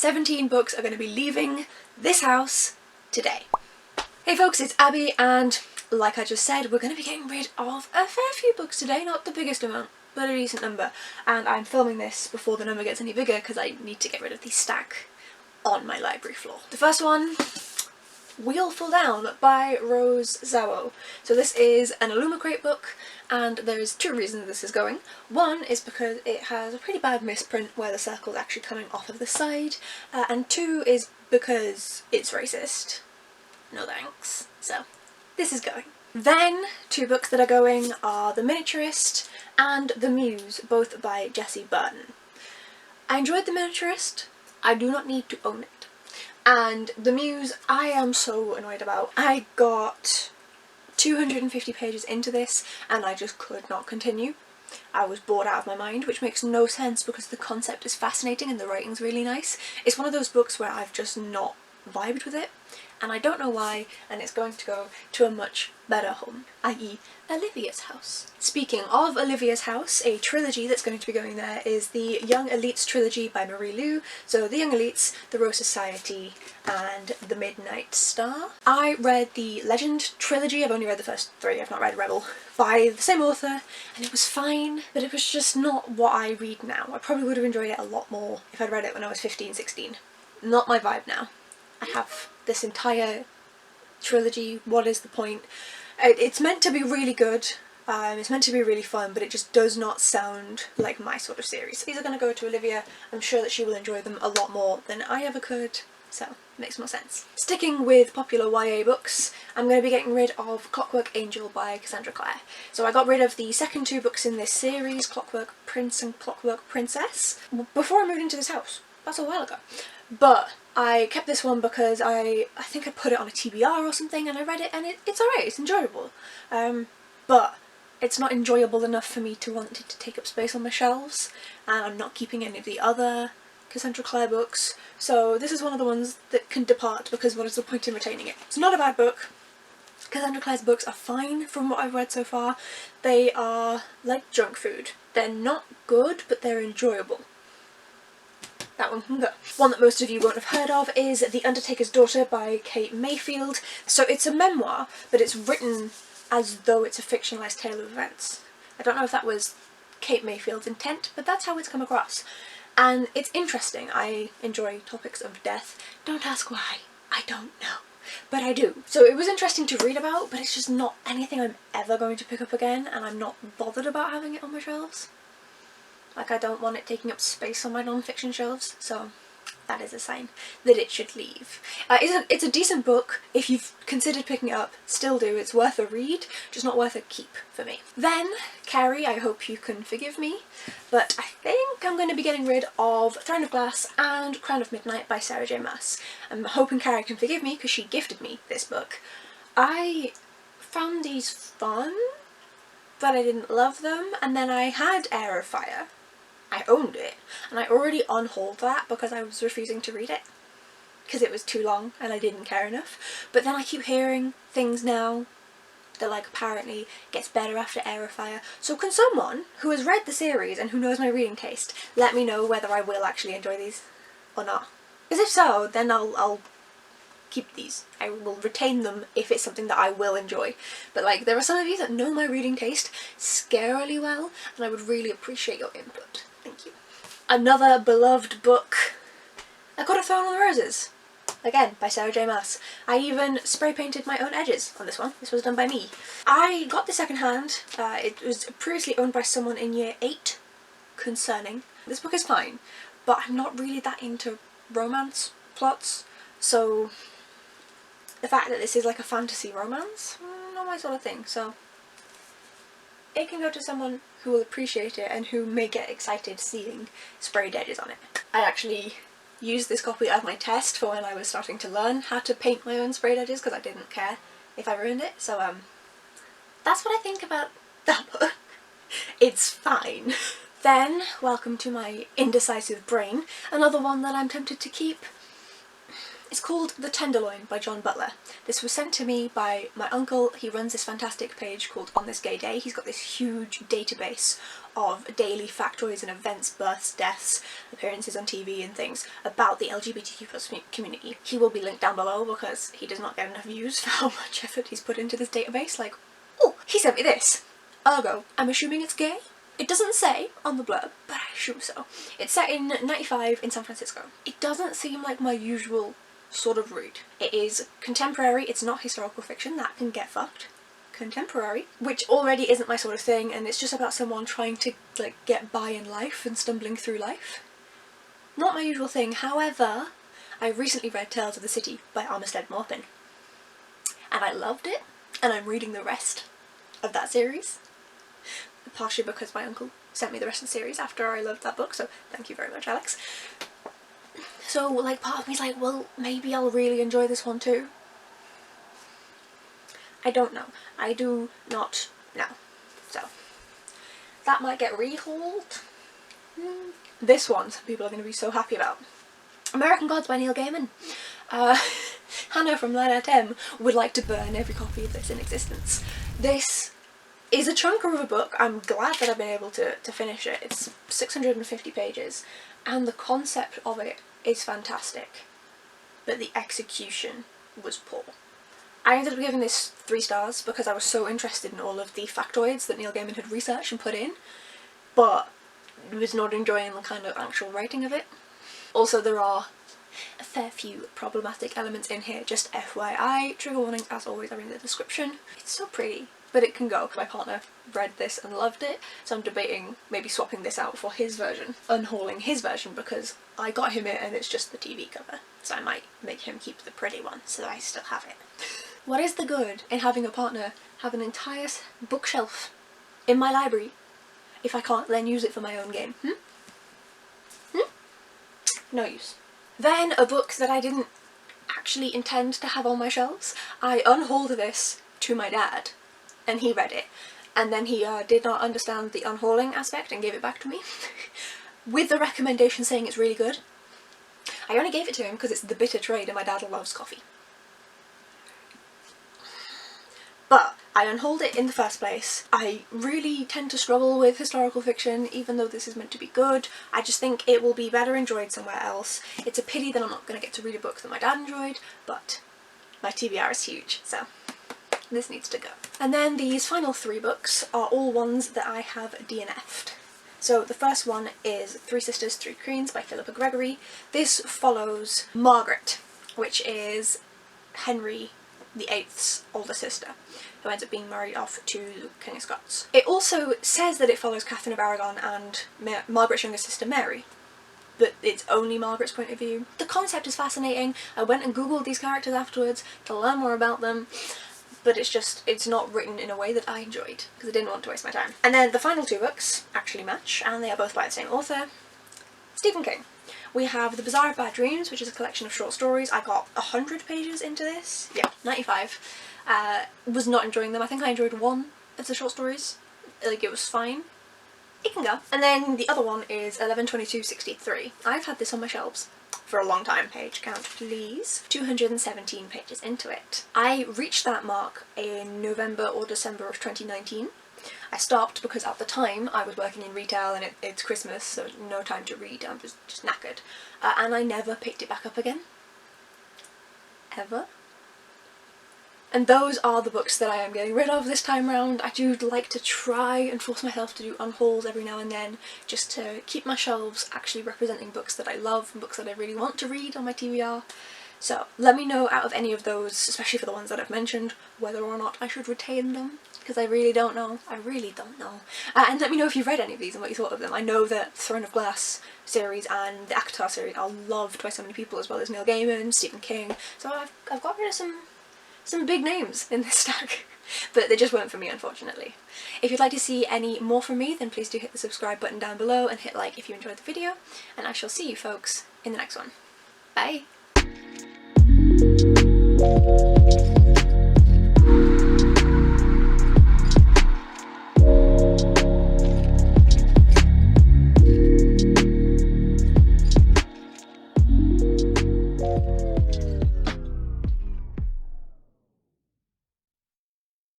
17 books are going to be leaving this house today. Hey folks, it's Abby, and like I just said, we're going to be getting rid of a fair few books today. Not the biggest amount, but a decent number. And I'm filming this before the number gets any bigger because I need to get rid of the stack on my library floor. The first one, Wheel Fall Down by Rose Zawo. So this is an Illumicrate book, and there's two reasons this is going. One is because it has a pretty bad misprint where the circle's actually coming off of the side, and two is because it's racist. No thanks. So this is going. Then two books that are going are The Miniaturist and The Muse, both by Jessie Burton. I enjoyed The Miniaturist. I do not need to own it. And The Muse, I am so annoyed about. I got 250 pages into this and I just could not continue. I was bored out of my mind, which makes no sense because the concept is fascinating and the writing's really nice. It's one of those books where I've just not vibed with it, and I don't know why, and it's going to go to a much better home, i.e. Olivia's house. Speaking of Olivia's house, a trilogy that's going to be going there is the Young Elites trilogy by Marie Lu. So The Young Elites, The Rose Society, and The Midnight Star. I read the Legend trilogy, I've only read the first three, I've not read Rebel, by the same author, and it was fine, but it was just not what I read now. I probably would have enjoyed it a lot more if I'd read it when I was 15, 16. Not my vibe now. I have this entire trilogy, what is the point? It's meant to be really good, it's meant to be really fun, but it just does not sound like my sort of series. These are going to go to Olivia. I'm sure that she will enjoy them a lot more than I ever could, so it makes more sense. Sticking with popular YA books, I'm going to be getting rid of Clockwork Angel by Cassandra Clare. So I got rid of the second two books in this series, Clockwork Prince and Clockwork Princess, before I moved into this house. That's a while ago. But I kept this one because I think I put it on a TBR or something, and I read it and it's alright, it's enjoyable. But it's not enjoyable enough for me to want it to take up space on my shelves, and I'm not keeping any of the other Cassandra Clare books, so this is one of the ones that can depart because what is the point in retaining it? It's not a bad book. Cassandra Clare's books are fine from what I've read so far. They are like junk food. They're not good, but they're enjoyable. That one can go. One that most of you won't have heard of is The Undertaker's Daughter by Kate Mayfield. So it's a memoir, but it's written as though it's a fictionalised tale of events. I don't know if that was Kate Mayfield's intent, but that's how it's come across. And it's interesting. I enjoy topics of death. Don't ask why. I don't know. But I do. So it was interesting to read about, but it's just not anything I'm ever going to pick up again, and I'm not bothered about having it on my shelves. Like, I don't want it taking up space on my non-fiction shelves, so that is a sign that it should leave. It's a decent book. If you've considered picking it up, still do. It's worth a read, just not worth a keep for me. Then, Carrie, I hope you can forgive me, but I think I'm going to be getting rid of Throne of Glass and Crown of Midnight by Sarah J Maas. I'm hoping Carrie can forgive me because she gifted me this book. I found these fun, but I didn't love them, and then I had Air of Fire. I owned it, and I already unhauled that because I was refusing to read it because it was too long and I didn't care enough. But then I keep hearing things now that, like, apparently it gets better after Air of Fire. So can someone who has read the series and who knows my reading taste let me know whether I will actually enjoy these or not? Because if so, then I'll keep these. I will retain them if it's something that I will enjoy. But, like, there are some of you that know my reading taste scarily well, and I would really appreciate your input. Thank you. Another beloved book, I Could Have Thrown on the Roses, again by Sarah J Maas. I even spray painted my own edges on this one. This was done by me. I got this second hand. It was previously owned by someone in year 8. Concerning. This book is fine, but I'm not really that into romance plots, so the fact that this is like a fantasy romance, not my sort of thing, so it can go to someone who will appreciate it and who may get excited seeing sprayed edges on it. I actually used this copy as my test for when I was starting to learn how to paint my own sprayed edges because I didn't care if I ruined it, so that's what I think about that book. It's fine. Then, welcome to my indecisive brain, another one that I'm tempted to keep. It's called The Tenderloin by John Butler. This was sent to me by my uncle. He runs this fantastic page called On This Gay Day. He's got this huge database of daily factoids and events, births, deaths, appearances on TV and things about the LGBTQ+ community. He will be linked down below because he does not get enough views for how much effort he's put into this database. Like, oh, he sent me this. Ergo, I'm assuming it's gay. It doesn't say on the blurb, but I assume so. It's set in 95 in San Francisco. It doesn't seem like my usual sort of read. It is contemporary, it's not historical fiction, that can get fucked. Contemporary, which already isn't my sort of thing, and it's just about someone trying to like get by in life and stumbling through life. Not my usual thing. However, I recently read Tales of the City by Armistead Maupin, and I loved it, and I'm reading the rest of that series, partially because my uncle sent me the rest of the series after I loved that book, so thank you very much, Alex. So like part of me's like, well, maybe I'll really enjoy this one too. I don't know. I do not know. So that might get rehauled. This one, some people are going to be so happy about. American Gods by Neil Gaiman. Hannah from Lanatem would like to burn every copy of this in existence. This is a chunker of a book. I'm glad that I've been able to finish it. It's 650 pages and the concept of it is fantastic, but the execution was poor. I ended up giving this 3 stars because I was so interested in all of the factoids that Neil Gaiman had researched and put in, but was not enjoying the kind of actual writing of it. Also, there are a fair few problematic elements in here, just FYI. Trigger warnings as always are in the description. It's so pretty, but it can go. My partner read this and loved it, so I'm debating maybe swapping this out for his version, unhauling his version, because I got him it and it's just the TV cover, so I might make him keep the pretty one so that I still have it. What is the good in having a partner have an entire bookshelf in my library if I can't then use it for my own game? No use. Then a book that I didn't actually intend to have on my shelves. I unhauled this to my dad and he read it, and then he did not understand the unhauling aspect and gave it back to me with the recommendation saying it's really good. I only gave it to him because it's The Bitter Trade and my dad loves coffee. But I unhauled it in the first place. I really tend to struggle with historical fiction, even though this is meant to be good. I just think it will be better enjoyed somewhere else. It's a pity that I'm not going to get to read a book that my dad enjoyed, but my TBR is huge, so this needs to go. And then these final 3 books are all ones that I have DNF'd. So the first one is 3 Sisters, 3 Queens by Philippa Gregory. This follows Margaret, which is Henry VIII's older sister, who ends up being married off to King of Scots. It also says that it follows Catherine of Aragon and Margaret's younger sister Mary, but it's only Margaret's point of view. The concept is fascinating. I went and googled these characters afterwards to learn more about them, but it's not written in a way that I enjoyed because I didn't want to waste my time. And then the final 2 books actually match, and they are both by the same author, Stephen King. We have The Bazaar of Bad Dreams, which is a collection of short stories. I got 100 pages into this. Yeah, 95. Was not enjoying them. I think I enjoyed 1 of the short stories. Like, it was fine. It can go. And then the other one is 11/22/63. I've had this on my shelves for a long time. Page count, please. 217 pages into it. I reached that mark in November or December of 2019. I stopped because at the time I was working in retail and it's Christmas, so no time to read. I'm just knackered. And I never picked it back up again. Ever. And those are the books that I am getting rid of this time round. I do like to try and force myself to do unhauls every now and then, just to keep my shelves actually representing books that I love and books that I really want to read on my TBR. So let me know out of any of those, especially for the ones that I've mentioned, whether or not I should retain them, because I really don't know. I really don't know. And let me know if you've read any of these and what you thought of them. I know that Throne of Glass series and the ACOTAR series are loved by so many people, as well as Neil Gaiman, Stephen King, so I've got rid of some big names in this stack, but they just weren't for me, unfortunately. If you'd like to see any more from me, then please do hit the subscribe button down below and hit like if you enjoyed the video, and I shall see you folks in the next one. Bye!